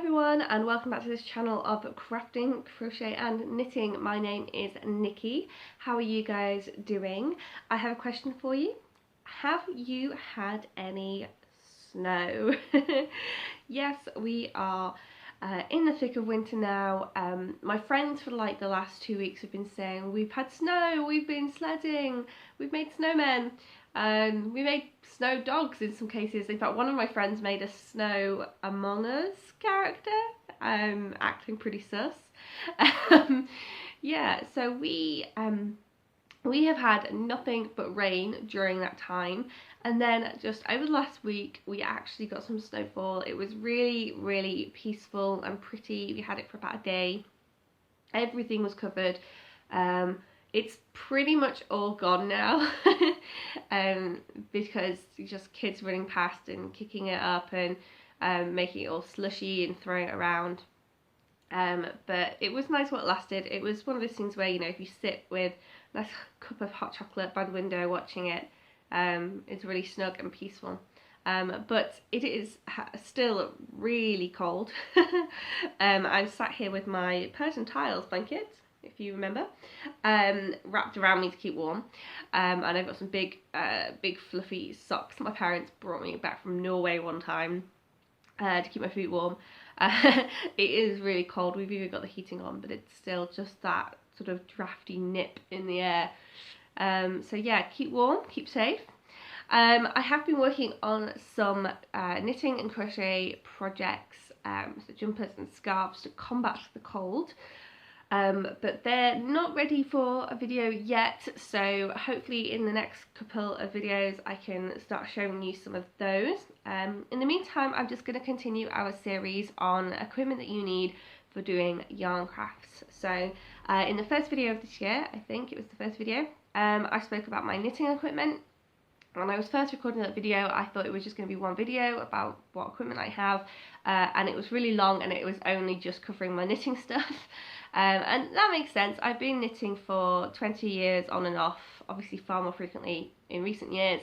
everyone, and welcome back to this channel of crafting, crochet and knitting. My name is Nikki. How are you guys doing? I have a question for you. Have you had any snow? Yes, we are in the thick of winter now. My friends for like the last 2 weeks have been saying we've had snow, we've been sledding, we've made snowmen. We made snow dogs in some cases. In fact, one of my friends made a Snow Among Us character, acting pretty sus. Yeah, so we have had nothing but rain during that time, and then just over the last week we actually got some snowfall. It was really peaceful and pretty. We had it for about a day. Everything was covered. It's pretty much all gone now because just kids running past and kicking it up and making it all slushy and throwing it around. But it was nice while it lasted. It was one of those things where, you know, if you sit with a nice cup of hot chocolate by the window watching it, it's really snug and peaceful. But it is still really cold. I'm sat here with my Persian tiles blanket, if you remember, wrapped around me to keep warm, and I've got some big fluffy socks my parents brought me back from Norway one time to keep my feet warm. It is really cold. We've even got the heating on, but it's still just that sort of drafty nip in the air. So yeah, keep warm, keep safe. I have been working on some knitting and crochet projects, so jumpers and scarves to combat the cold. But they're not ready for a video yet, so hopefully in the next couple of videos I can start showing you some of those. In the meantime, I'm just going to continue our series on equipment that you need for doing yarn crafts. So in the first video of this year, I think it was the first video, I spoke about my knitting equipment. When I was first recording that video, I thought it was just going to be one video about what equipment I have, and it was really long and it was only just covering my knitting stuff. And that makes sense. I've been knitting for 20 years on and off, obviously far more frequently in recent years.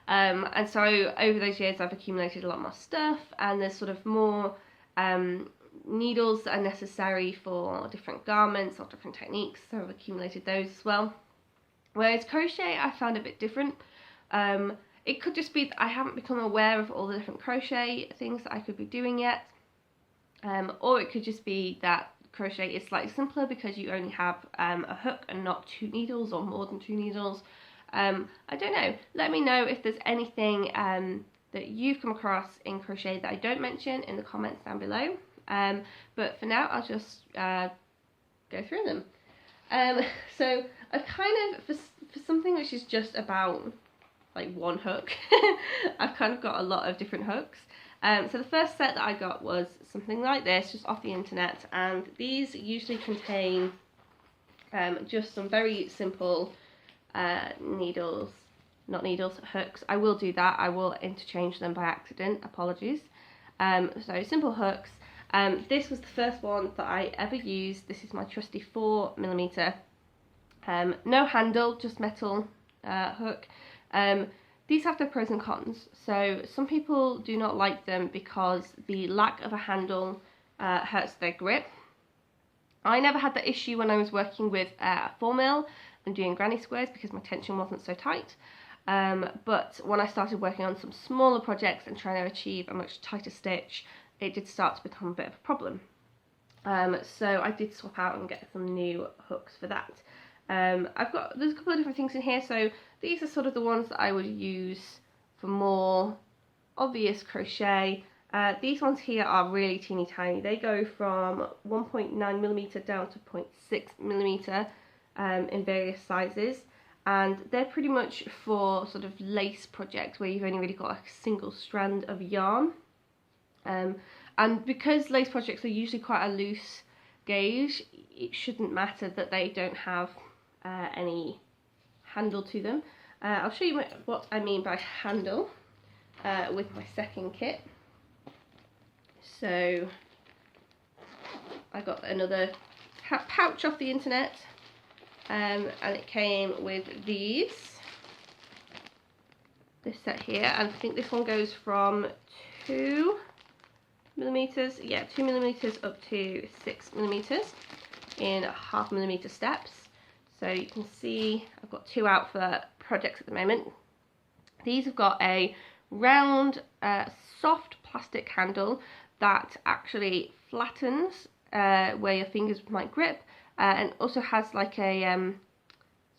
And so over those years I've accumulated a lot more stuff, and there's sort of more needles that are necessary for different garments or different techniques, so I've accumulated those as well. Whereas crochet I found a bit different. It could just be that I haven't become aware of all the different crochet things that I could be doing yet, or it could just be that crochet is slightly simpler because you only have a hook and not 2 needles or more than 2 needles. I don't know. Let me know if there's anything that you've come across in crochet that I don't mention in the comments down below. But for now I'll just go through them. So I've kind of, for something which is just about like one hook, I've kind of got a lot of different hooks. So the first set that I got was something like this, just off the internet, and these usually contain just some very simple hooks. I will do that. I will interchange them by accident, apologies. So simple hooks. This was the first one that I ever used. This is my trusty 4mm. No handle, just metal hook. These have their pros and cons. So some people do not like them because the lack of a handle hurts their grip. I never had that issue when I was working with a 4mm and doing granny squares because my tension wasn't so tight. But when I started working on some smaller projects and trying to achieve a much tighter stitch, it did start to become a bit of a problem. So I did swap out and get some new hooks for that. There's a couple of different things in here, so these are sort of the ones that I would use for more obvious crochet. These ones here are really teeny tiny. They go from 1.9mm down to 0.6mm in various sizes, and they're pretty much for sort of lace projects where you've only really got a single strand of yarn. And because lace projects are usually quite a loose gauge, it shouldn't matter that they don't have any handle to them. I'll show you what I mean by handle with my second kit. So I got another pouch off the internet, and it came with this set here, and I think this one goes from 2 millimeters, yeah, 2 millimeters up to 6 millimeters in 0.5 millimeter steps. So you can see I've got 2 out for projects at the moment. These have got a round, soft plastic handle that actually flattens where your fingers might grip, and also has like a,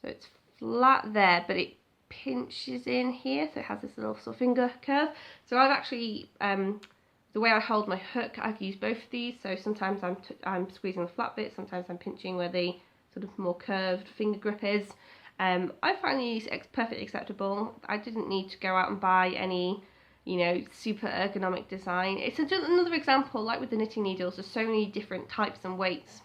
so it's flat there, but it pinches in here, so it has this little sort of finger curve. So I've actually, the way I hold my hook, I've used both of these. So sometimes I'm squeezing the flat bit, sometimes I'm pinching where the sort of more curved finger grip is. I find these perfectly acceptable. I didn't need to go out and buy any, you know, super ergonomic design. It's another example, like with the knitting needles, there's so many different types and weights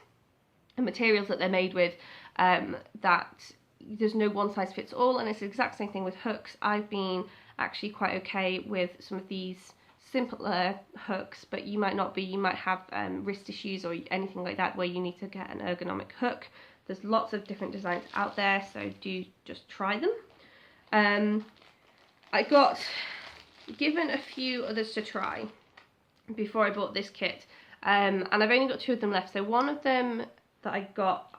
and materials that they're made with, that there's no one size fits all, and it's the exact same thing with hooks. I've been actually quite okay with some of these simpler hooks, but you might not be. You might have wrist issues or anything like that where you need to get an ergonomic hook. There's lots of different designs out there, so do just try them. I got given a few others to try before I bought this kit, and I've only got 2 of them left. So one of them that I got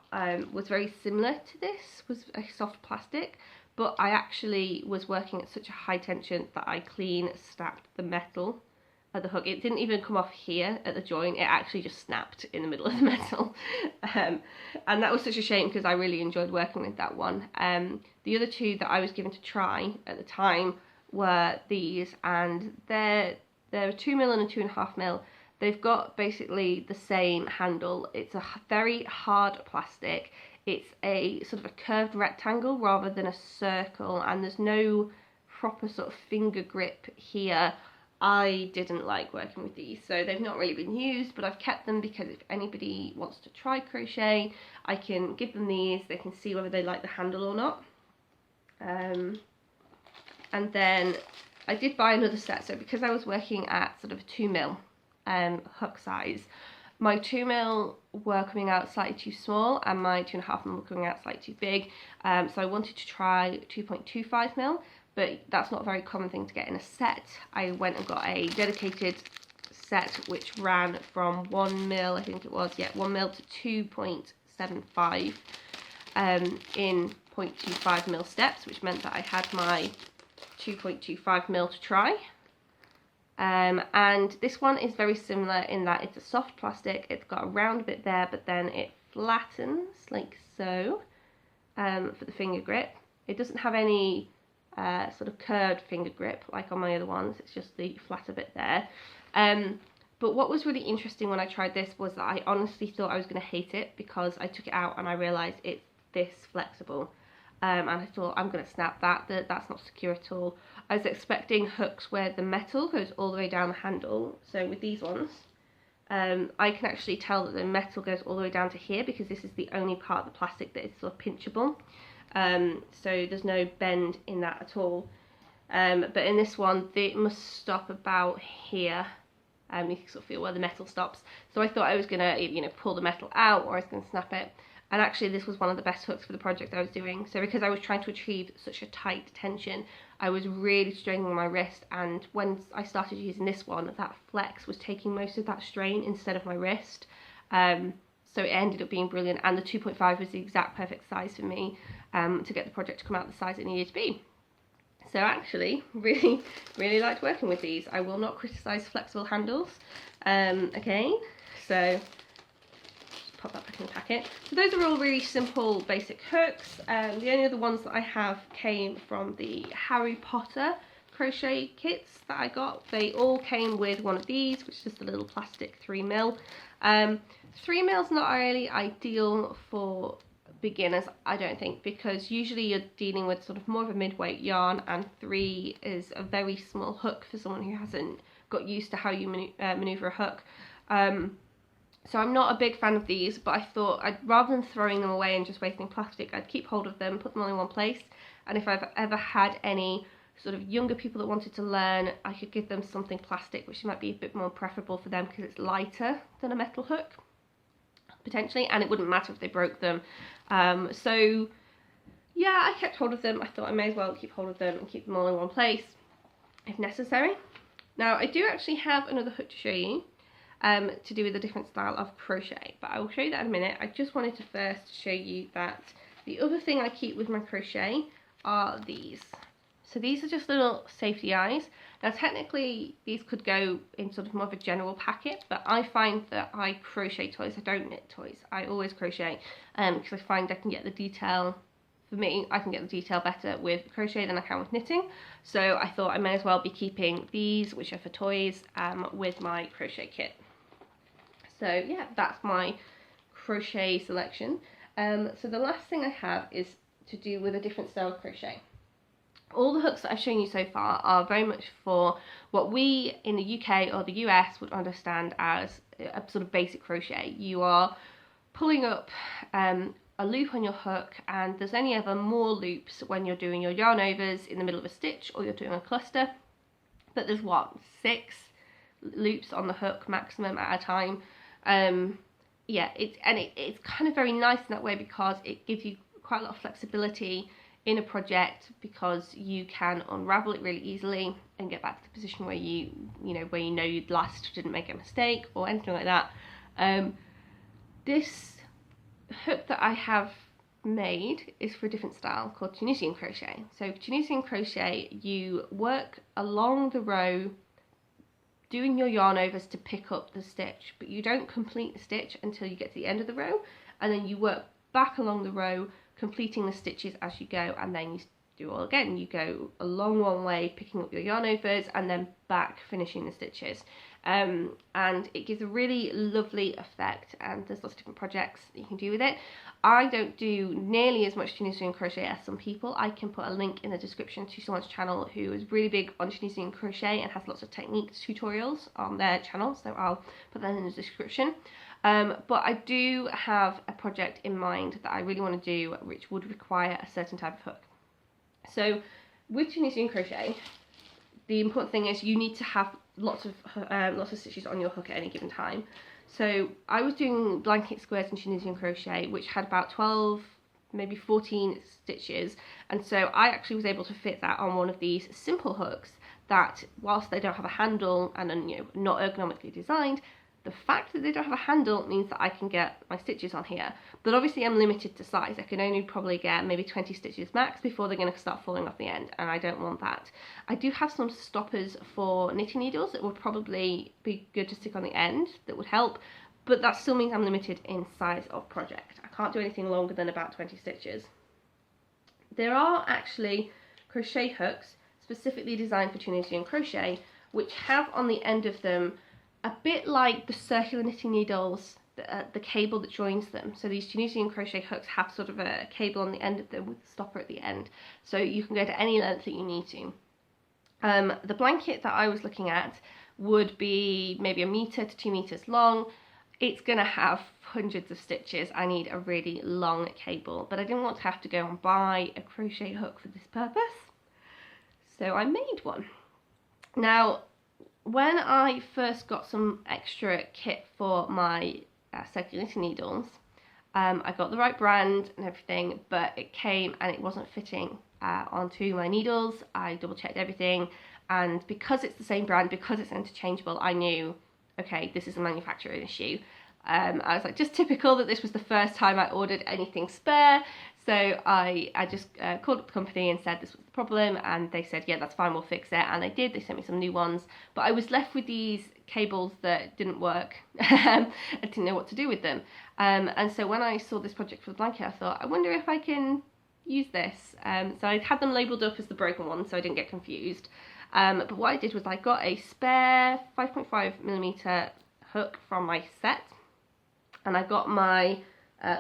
was very similar to this, was a soft plastic, but I actually was working at such a high tension that I clean snapped the metal of the hook. It didn't even come off here at the joint, it actually just snapped in the middle of the metal. And that was such a shame because I really enjoyed working with that one. The other 2 that I was given to try at the time were these, and they're 2 mil and a 2.5 mil. They've got basically the same handle. It's a very hard plastic. It's a sort of a curved rectangle rather than a circle, and there's no proper sort of finger grip here. I didn't like working with these, so they've not really been used, but I've kept them because if anybody wants to try crochet, I can give them these. They can see whether they like the handle or not. And then I did buy another set, so because I was working at sort of 2 mil hook size, my 2 mil were coming out slightly too small and my 2.5 mil were coming out slightly too big, so I wanted to try 2.25 mil, but that's not a very common thing to get in a set. I went and got a dedicated set which ran from 1 mil, I think it was, yeah, 1 mil to 2.75 in 0.25 mil steps, which meant that I had my 2.25 mil to try. And this one is very similar in that it's a soft plastic. It's got a round bit there, but then it flattens like so for the finger grip. It doesn't have any sort of curved finger grip like on my other ones. It's just the flatter bit there. But what was really interesting when I tried this was that I honestly thought I was going to hate it because I took it out and I realised it's this flexible. And I thought, I'm going to snap that, that's not secure at all. I was expecting hooks where the metal goes all the way down the handle. So with these ones, I can actually tell that the metal goes all the way down to here because this is the only part of the plastic that is sort of pinchable. So there's no bend in that at all. But in this one, it must stop about here. You can sort of feel where the metal stops. So I thought I was going to, you know, pull the metal out or I was going to snap it. And actually this was one of the best hooks for the project I was doing. So because I was trying to achieve such a tight tension, I was really straining my wrist, and when I started using this one, that flex was taking most of that strain instead of my wrist. So it ended up being brilliant, and the 2.5 was the exact perfect size for me to get the project to come out the size it needed to be. So actually, really liked working with these. I will not criticise flexible handles again. So pop that back in the packet. So those are all really simple basic hooks. The only other ones that I have came from the Harry Potter crochet kits that I got. They all came with one of these, which is just a little plastic 3 mil. 3 mil's not really ideal for beginners, I don't think, because usually you're dealing with sort of more of a mid-weight yarn, and 3 is a very small hook for someone who hasn't got used to how you maneuver a hook. So I'm not a big fan of these, but I thought rather than throwing them away and just wasting plastic, I'd keep hold of them, put them all in one place, and if I've ever had any sort of younger people that wanted to learn, I could give them something plastic, which might be a bit more preferable for them because it's lighter than a metal hook, potentially, and it wouldn't matter if they broke them. So yeah, I kept hold of them. I thought I may as well keep hold of them and keep them all in one place if necessary. Now I do actually have another hook to show you. to do with a different style of crochet, but I will show you that in a minute. I just wanted to first show you that the other thing I keep with my crochet are these. So these are just little safety eyes. Now technically these could go in sort of more of a general packet, but I find that I crochet toys, I don't knit toys. I always crochet because I find I can get the detail, for me, I can get the detail better with crochet than I can with knitting. So I thought I may as well be keeping these, which are for toys, with my crochet kit. So yeah, that's my crochet selection. So the last thing I have is to do with a different style of crochet. All the hooks that I've shown you so far are very much for what we in the UK or the US would understand as a sort of basic crochet. You are pulling up a loop on your hook, and there's only ever more loops when you're doing your yarn overs in the middle of a stitch or you're doing a cluster, but there's what, 6 loops on the hook maximum at a time. Yeah, it's kind of very nice in that way because it gives you quite a lot of flexibility in a project, because you can unravel it really easily and get back to the position where you know you'd last didn't make a mistake or anything like that. This hook that I have made is for a different style called Tunisian crochet. So Tunisian crochet, you work along the row doing your yarn overs to pick up the stitch, but you don't complete the stitch until you get to the end of the row, and then you work back along the row completing the stitches as you go, and then you do all again. You go along one way picking up your yarn overs and then back finishing the stitches, and it gives a really lovely effect, and there's lots of different projects that you can do with it. I don't do nearly as much Tunisian crochet as some people. I can put a link in the description to someone's channel who is really big on Tunisian crochet and has lots of technique tutorials on their channel, so I'll put that in the description. But I do have a project in mind that I really want to do, which would require a certain type of hook. So with Tunisian crochet, the important thing is you need to have lots of stitches on your hook at any given time. So I was doing blanket squares in Tunisian crochet, which had about 12, maybe 14 stitches, and so I actually was able to fit that on one of these simple hooks that, whilst they don't have a handle and are, not ergonomically designed, the fact that they don't have a handle means that I can get my stitches on here. But obviously I'm limited to size. I can only probably get maybe 20 stitches max before they're going to start falling off the end, and I don't want that. I do have some stoppers for knitting needles that would probably be good to stick on the end that would help, but that still means I'm limited in size of project. I can't do anything longer than about 20 stitches. There are actually crochet hooks specifically designed for Tunisian crochet, which have on the end of them a bit like the circular knitting needles, the cable that joins them. So these Tunisian crochet hooks have sort of a cable on the end of them with a stopper at the end, so you can go to any length that you need to. The blanket that I was looking at would be maybe 1 metre to 2 metres long. It's going to have hundreds of stitches. I need a really long cable, but I didn't want to have to go and buy a crochet hook for this purpose, so I made one. Now, when I first got some extra kit for my circular knitting needles, I got the right brand and everything, but it came and it wasn't fitting onto my needles. I double checked everything, and because it's the same brand, because it's interchangeable, I knew, okay, this is a manufacturing issue. I was like, just typical that this was the first time I ordered anything spare. So I just called up the company and said this was the problem, and they said, yeah, that's fine, we'll fix it. And they did. They sent me some new ones, but I was left with these cables that didn't work. I didn't know what to do with them. And so when I saw this project for the blanket, I thought, I wonder if I can use this. So I had them labelled up as the broken ones so I didn't get confused. But what I did was I got a spare 5.5mm hook from my set, and I got my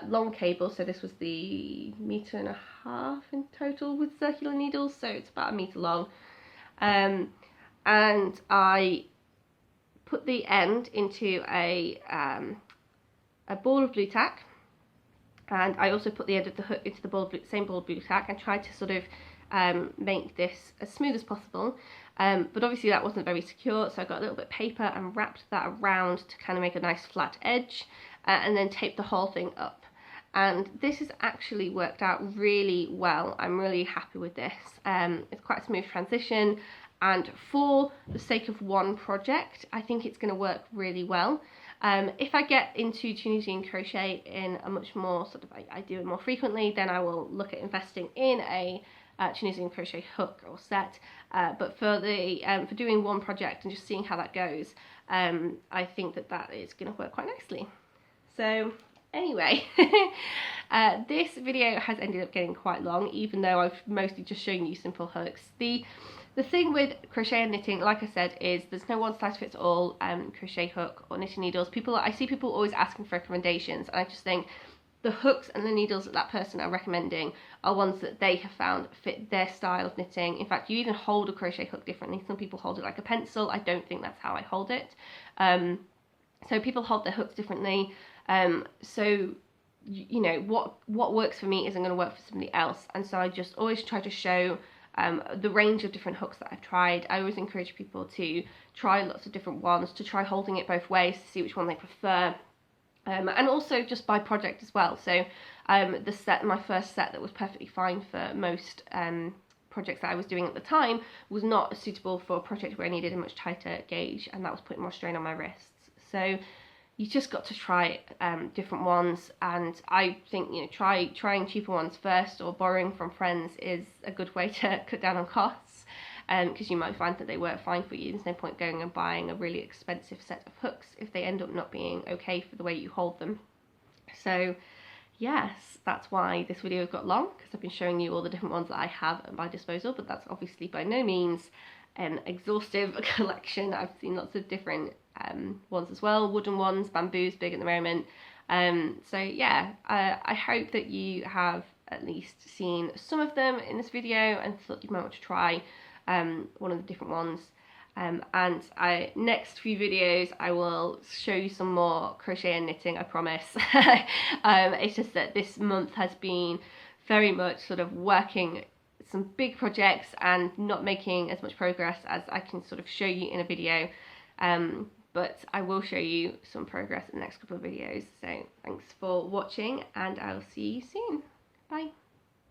long cable, so this was the 1.5 meters in total with circular needles, so it's about 1 meter long, and I put the end into a ball of blue tack, and I also put the end of the hook into the same ball of blue tack, and tried to sort of make this as smooth as possible, but obviously that wasn't very secure, so I got a little bit of paper and wrapped that around to kind of make a nice flat edge, and then taped the whole thing up. And this has actually worked out really well. I'm really happy with this. It's quite a smooth transition, and for the sake of one project, I think it's going to work really well. If I get into Tunisian crochet in a much more sort of, I do it more frequently, then I will look at investing in a Tunisian crochet hook or set. But for doing one project and just seeing how that goes, I think that is going to work quite nicely. So anyway, this video has ended up getting quite long, even though I've mostly just shown you simple hooks. The thing with crochet and knitting, like I said, is there's no one size fits all crochet hook or knitting needles. I see people always asking for recommendations, and I just think the hooks and the needles that person are recommending are ones that they have found fit their style of knitting. In fact, you even hold a crochet hook differently. Some people hold it like a pencil. I don't think that's how I hold it. So people hold their hooks differently. So you know, what works for me isn't going to work for somebody else, and so I just always try to show the range of different hooks that I've tried. I always encourage people to try lots of different ones, to try holding it both ways to see which one they prefer. And also just by project as well. So my first set that was perfectly fine for most projects that I was doing at the time was not suitable for a project where I needed a much tighter gauge, and that was putting more strain on my wrists. So you just got to try different ones, and I think, you know, trying cheaper ones first or borrowing from friends is a good way to cut down on costs, because you might find that they work fine for you. There's no point going and buying a really expensive set of hooks if they end up not being okay for the way you hold them. So yes, that's why this video got long, because I've been showing you all the different ones that I have at my disposal, but that's obviously by no means an exhaustive collection. I've seen lots of different ones as well, wooden ones, bamboo's big at the moment. So yeah, I hope that you have at least seen some of them in this video and thought you might want to try one of the different ones. And next few videos I will show you some more crochet and knitting, I promise. It's just that this month has been very much sort of working some big projects and not making as much progress as I can sort of show you in a video. But I will show you some progress in the next couple of videos. So thanks for watching, and I'll see you soon. Bye.